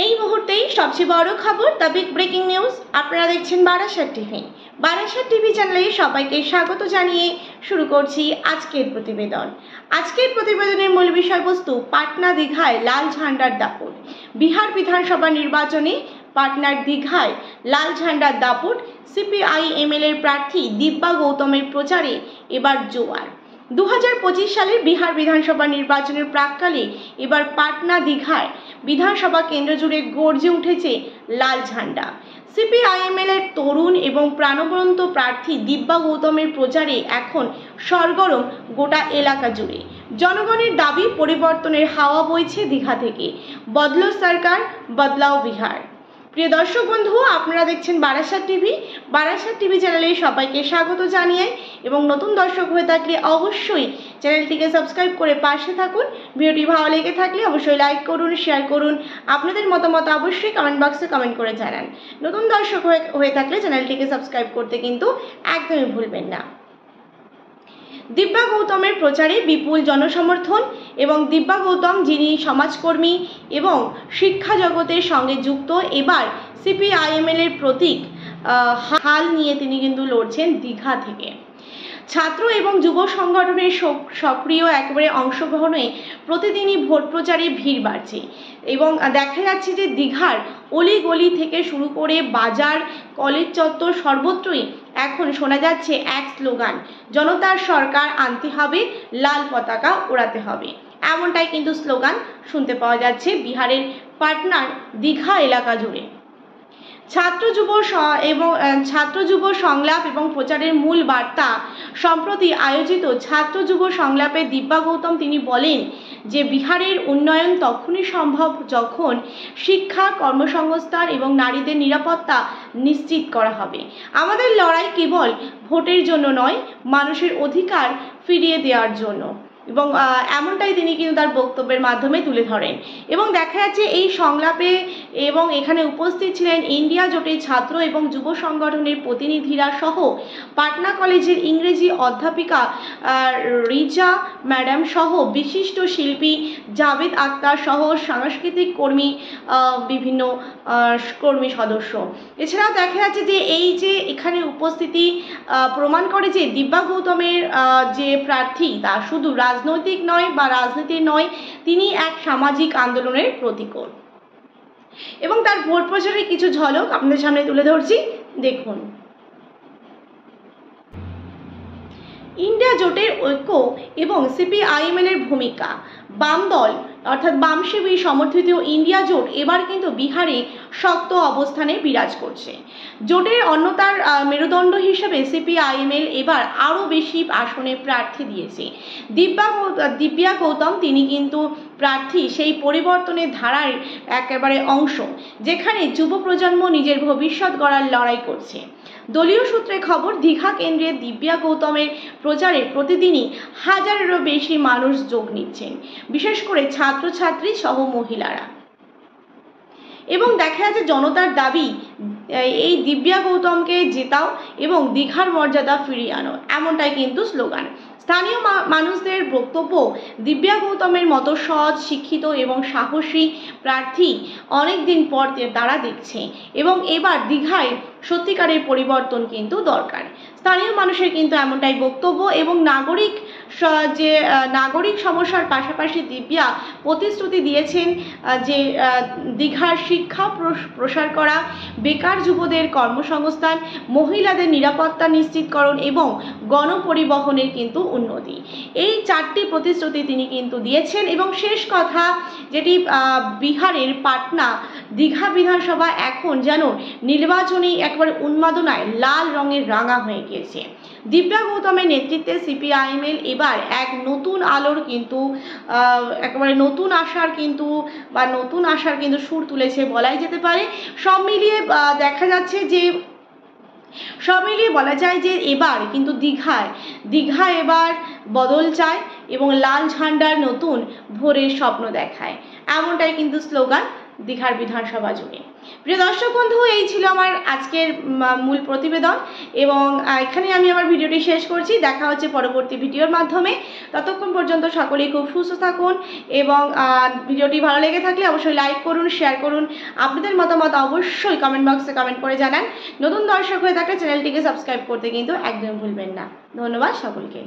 এই মুহূর্তেই সবচেয়ে বড় খবর দ্য বিগ ব্রেকিং নিউজ। আপনারা দেখছেন বারাসাত টিভি। বারাসাত টিভি চ্যানেলে সবাইকে স্বাগত জানিয়ে শুরু করছি আজকের প্রতিবেদন। আজকের প্রতিবেদনের মূল বিষয়বস্তু পাটনা দীঘায় লাল ঝান্ডার দাপট। বিহার বিধানসভা নির্বাচনে পাটনার দীঘায় লাল ঝান্ডার দাপট। সিপিআইএমএল এর প্রার্থী দিব্যা গৌতমের প্রচারে এবার জোয়ার। 2025 সালের বিহার বিধানসভা নির্বাচনের প্রাক্কালে এবার পাটনা দীঘায় বিধানসভা কেন্দ্র জুড়ে গর্জে উঠেছে লাল ঝান্ডা। সিপিআইএমএল এর তরুণ এবং প্রাণবন্ত প্রার্থী দিব্যা গৌতমের প্রচারে এখন সরগরম গোটা এলাকা জুড়ে। জনগণের দাবি পরিবর্তনের হাওয়া বইছে দীঘা থেকে। বদলো সরকার, বদলাও বিহার। প্রিয় দর্শক বন্ধু, আপনারা দেখছেন বারাসাত টিভি। বারাসাত টিভি চ্যানেলে সবাইকে স্বাগত জানিয়ে এবং নতুন দর্শক হয়ে থাকলে অবশ্যই চ্যানেলটিকে সাবস্ক্রাইব করে পাশে থাকুন। ভিডিওটি ভালো লেগে থাকলে অবশ্যই লাইক করুন, শেয়ার করুন। আপনাদের মতামত অবশ্যই কমেন্ট বক্সে কমেন্ট করে জানান। নতুন দর্শক হয়ে থাকলে চ্যানেলটিকে সাবস্ক্রাইব করতে কিন্তু একদমই ভুলবেন না। দিব্যা গৌতমের প্রচারে বিপুল জনসমর্থন এবং দিব্যা গৌতম, যিনি সমাজকর্মী এবং শিক্ষা জগতের সঙ্গে যুক্ত, এবার সিপিআইএমএল এর প্রতীক হাল নিয়ে তিনি কিন্তু লড়ছেন দীঘা থেকে। ছাত্র এবং যুব সংগঠনের সক্রিয় একেবারে অংশগ্রহণে প্রতিদিনই ভোট প্রচারে ভিড় বাড়ছে এবং দেখা যাচ্ছে যে দীঘার অলিগলি থেকে শুরু করে বাজার, কলেজ চত্বর সর্বত্রই এখন শোনা যাচ্ছে এক স্লোগান, জনতার সরকার আনতে হবে, লাল পতাকা ওড়াতে হবে। এমনটাই কিন্তু স্লোগান শুনতে পাওয়া যাচ্ছে বিহারের পাটনার দীঘা এলাকা জুড়ে। ছাত্র যুব সংলাপ এবং প্রচারের মূল বার্তা। সম্প্রতি আয়োজিত ছাত্র যুব সংলাপে দিব্যা গৌতম তিনি বলেন যে বিহারের উন্নয়ন তখনই সম্ভব যখন শিক্ষা, কর্মসংস্থান এবং নারীদের নিরাপত্তা নিশ্চিত করা হবে। আমাদের লড়াই কেবল ভোটের জন্য নয়, মানুষের অধিকার ফিরিয়ে দেওয়ার জন্য। এবং এমনটাই তিনি কিন্তু তার বক্তব্যের মাধ্যমে তুলে ধরেন। এবং দেখা যাচ্ছে এই সংলাপে এবং এখানে উপস্থিত ছিলেন ইন্ডিয়া জোটের ছাত্র এবং যুব সংগঠনের প্রতিনিধিরা সহ পাটনা কলেজের ইংরেজি অধ্যাপিকা রিচা ম্যাডাম সহ বিশিষ্ট শিল্পী জাভেদ আক্তার সহ সাংস্কৃতিক বিভিন্ন কর্মী সদস্য। এছাড়াও দেখা যাচ্ছে যে এই যে এখানে উপস্থিতি প্রমাণ করে যে দিব্যা গৌতমের যে প্রার্থী তা শুধু রাজনৈতিক নয় বা রাজনীতির নয়, তিনি এক সামাজিক আন্দোলনের প্রতীকও। এবং তার ভোট প্রচারের কিছু ঝলক আপনাদের সামনে তুলে ধরছি, দেখুন। ইন্ডিয়া জোটের ঐক্য এবং সিপিআইএমএল এর ভূমিকা। বাম দল অর্থাৎ বাম শিবির সমর্থিত ইন্ডিয়া জোট এবার কিন্তু বিহারে শক্ত অবস্থানে বিরাজ করছে। জোটের অন্যতার মেরুদণ্ড হিসেবে সিপিআইএমএল এবার আরও বেশি আসনে প্রার্থী দিয়েছে। দিব্যা গৌতম তিনি কিন্তু প্রার্থী সেই পরিবর্তনের ধারার একেবারে অংশ, যেখানে যুব প্রজন্ম নিজের ভবিষ্যৎ গড়ার লড়াই করছে। দলীয় সূত্রে খবর, দীঘা কেন্দ্রে দিব্যা গৌতমের প্রচারে প্রতিদিনই হাজারেরও বেশি মানুষ যোগ নিচ্ছেন, বিশেষ করে ছাত্রছাত্রী সহ মহিলারা। এবং দেখা যাচ্ছে জনতার দাবি এই দিব্যা গৌতমকে জেতাও এবং দীঘার মর্যাদা ফিরিয়ে আনো, এমনটাই কিন্তু স্লোগান। স্থানীয় মানুষদের বক্তব্য, দিব্যা গৌতমের মতো সৎ, শিক্ষিত এবং সাহসী প্রার্থী অনেকদিন পর তারা দেখছে এবং এবার দীঘায় সত্যিকারের পরিবর্তন কিন্তু দরকার। স্থানীয় মানুষের কিন্তু এমনটাই বক্তব্য এবং নাগরিক সমস্যার পাশাপাশি দিব্যা প্রতিশ্রুতি দিয়েছেন যে দীঘার শিক্ষা প্রসার করা, বেকার যুবদের কর্মসংস্থান, মহিলাদের নিরাপত্তা নিশ্চিতকরণ এবং গণপরিবহনের কিন্তু উন্নতি। এই 4টি প্রতিশ্রুতি তিনি কিন্তু দিয়েছেন। এবং শেষ কথা যেটি, বিহারের পাটনা দীঘা বিধানসভা এখন যেন নির্বাচনী একবারে উন্মাদনায় লাল রঙের রাঙা হয়ে গিয়েছে। দিব্যা গৌতমের নেতৃত্বে সিপিআইএমএল এবার এক নতুন আলোর কিন্তু একেবারে নতুন আশার কিন্তু সুর তুলেছে বলাই যেতে পারে। সব মিলিয়ে বলা যায় যে এবার কিন্তু দীঘা এবার বদল চায় এবং লাল ঝান্ডার নতুন ভোরের স্বপ্ন দেখায়, এমনটাই কিন্তু স্লোগান দীঘার বিধানসভা জুড়ে। প্রিয় দর্শক বন্ধু, এই ছিল আমার আজকের মূল প্রতিবেদন এবং এখানে আমি আমার ভিডিওটি শেষ করছি। দেখা হচ্ছে পরবর্তী ভিডিওর মাধ্যমে। ততক্ষণ পর্যন্ত সকলেই খুব সুস্থ থাকুন এবং ভিডিওটি ভালো লেগে থাকলে অবশ্যই লাইক করুন, শেয়ার করুন। আপনাদের মতামত অবশ্যই কমেন্ট বক্সে কমেন্ট করে জানান। নতুন দর্শক হয়ে থাকলে চ্যানেলটিকে সাবস্ক্রাইব করতে কিন্তু একদম ভুলবেন না। ধন্যবাদ সকলকে।